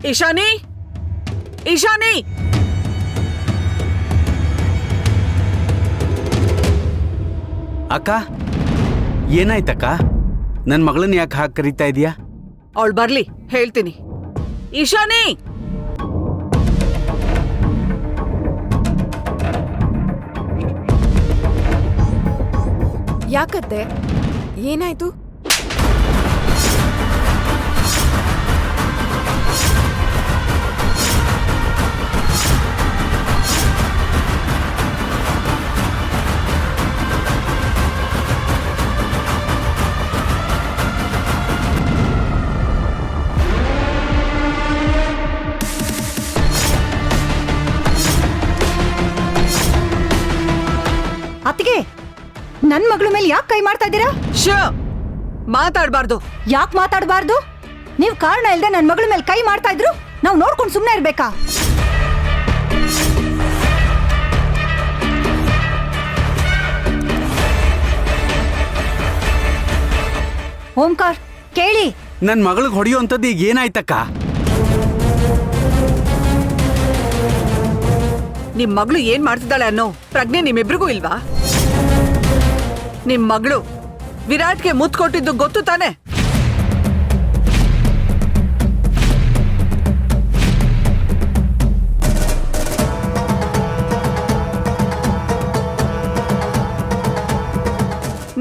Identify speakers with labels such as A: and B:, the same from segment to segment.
A: ಈಶಾನಿ, ಈಶಾನಿ,
B: ಅಕ್ಕ ಏನಾಯ್ತಕ್ಕ? ನನ್ನ ಮಗಳನ್ನ ಯಾಕೆ ಹಾಕಿ ಕರೀತಾ ಇದೀಯಾ?
A: ಅವಳು ಬರ್ಲಿ ಹೇಳ್ತೀನಿ. ಈಶಾನಿ,
C: ಯಾಕತ್ತೆ? ಏನಾಯ್ತು?
D: ಅತ್ತಿಗೆ, ನನ್ ಮಗಳ ಮೇಲೆ ಯಾಕೆ ಕೈ ಮಾಡ್ತಾ ಇದ್ದೀರಾ?
A: ಮಾತಾಡ್ಬಾರ್ದು.
D: ಯಾಕೆ ಮಾತಾಡಬಾರ್ದು? ನೀವು ಕಾರಣ ಇಲ್ಲದೆ ನನ್ನ ಮಗಳ ಮೇಲೆ ಕೈ ಮಾಡ್ತಾ ಇದ್ರು ನಾವು ನೋಡ್ಕೊಂಡು ಸುಮ್ಮನೆ ಇರ್ಬೇಕಾ? ಓಂಕಾರ್ ಕೇಳಿ.
B: ನನ್ನ ಮಗಳಿಗೆ ಹೊಡೆಯುವಂಥದ್ದು ಈಗ ಏನಾಯ್ತಕ್ಕ?
A: ನಿಮ್ ಮಗಳು ಏನ್ ಮಾಡ್ತಿದ್ದಾಳೆ ಅನ್ನೋ ಪ್ರಜ್ಞೆ ನಿಮ್ಮಿಬ್ರಿಗೂ ಇಲ್ವಾ? ನಿಮ್ ಮಗಳು ವಿರಾಟ್ಗೆ ಮುತ್ತು ಕೊಟ್ಟಿದ್ದು ಗೊತ್ತು ತಾನೆ?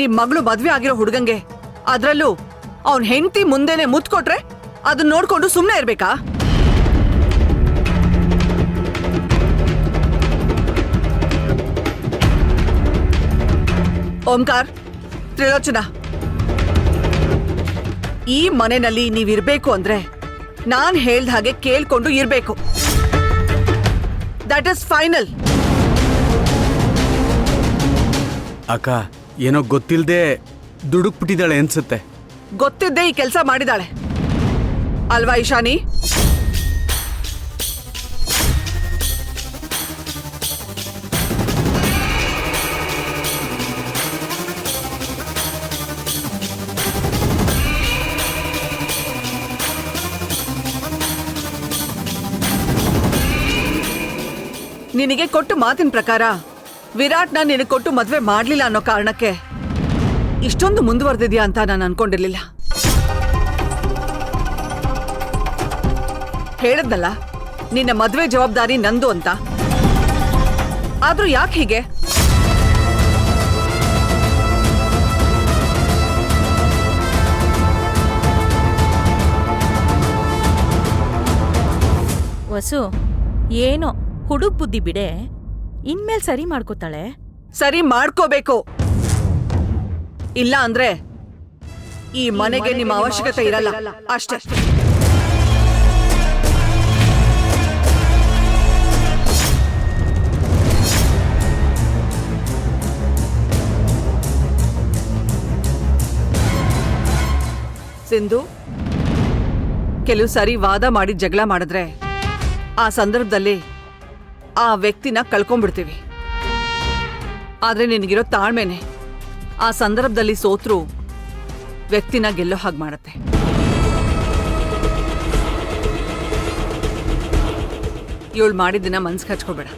A: ನಿಮ್ ಮಗಳು ಮದ್ವೆ ಆಗಿರೋ ಹುಡುಗಂಗೆ, ಅದ್ರಲ್ಲೂ ಅವನ್ ಹೆಂಡತಿ ಮುಂದೆನೆ ಮುತ್ತು ಕೊಟ್ರೆ ಅದನ್ನ ನೋಡ್ಕೊಂಡು ಸುಮ್ನೆ ಇರ್ಬೇಕಾ? ಓಂಕಾರ್, ತ್ರಿಲೋಚನಾ, ಈ ಮನೆಯಲ್ಲಿ ನೀವಿರ್ಬೇಕು ಅಂದ್ರೆ ನಾನ್ ಹೇಳ್ದ ಹಾಗೆ ಕೇಳ್ಕೊಂಡು ಇರ್ಬೇಕು. That is final.
B: ಅಕ್ಕ ಏನೋ ಗೊತ್ತಿಲ್ಲದೆ ದುಡುಕ್ಬಿಟ್ಟಿದ್ದಾಳೆ ಅನ್ಸುತ್ತೆ.
A: ಗೊತ್ತಿದ್ದೆ ಈ ಕೆಲಸ ಮಾಡಿದಾಳೆ ಅಲ್ವಾ ಈಶಾನಿ? ನಿನಗೆ ಕೊಟ್ಟು ಮಾತಿನ ಪ್ರಕಾರ ವಿರಾಟ್ನ ನಿನಗೆ ಕೊಟ್ಟು ಮದ್ವೆ ಮಾಡ್ಲಿಲ್ಲ ಅನ್ನೋ ಕಾರಣಕ್ಕೆ ಇಷ್ಟೊಂದು ಮುಂದುವರೆದಿದ್ಯಾ ಅಂತ ನಾನು ಅನ್ಕೊಂಡಿರ್ಲಿಲ್ಲ. ಹೇಳದ್ನಲ್ಲ ನಿನ್ನ ಮದ್ವೆ ಜವಾಬ್ದಾರಿ ನಂದು ಅಂತ. ಆದ್ರೂ ಯಾಕೆ ಹೀಗೆ?
E: ವಸು, ಏನೋ ಹುಡುಗ್ ಬುದ್ಧಿ ಬಿಡೆ, ಇನ್ಮೇಲ್ ಸರಿ ಮಾಡ್ಕೋತಾಳೆ.
A: ಸರಿ ಮಾಡ್ಕೋಬೇಕು. ಇಲ್ಲ ಅಂದ್ರೆ ಈ ಮನೆಗೆ ನಿಮ್ಮ ಅವಶ್ಯಕತೆ ಇರಲ್ಲ ಅಷ್ಟೇ. ಸಿಂಧು, ಕೆಲವು ಸಾರಿ ವಾದ ಮಾಡಿ ಜಗಳ ಮಾಡಿದ್ರೆ ಆ ಸಂದರ್ಭದಲ್ಲಿ ಆ ವ್ಯಕ್ತಿನ ಕಳ್ಕೊಂಡ್ಬಿಡ್ತೀವಿ. ಆದ್ರೆ ನಿನಗಿರೋ ತಾಳ್ಮೆನೆ ಆ ಸಂದರ್ಭದಲ್ಲಿ ಸೋತ್ರು ವ್ಯಕ್ತಿನ ಗೆಲ್ಲೋ ಹಾಗೆ ಮಾಡತ್ತೆ. ಇವಳು ಮಾಡಿದ್ದನ್ನ ಮನ್ಸಿಗೆ ಹಚ್ಕೋಬೇಡ.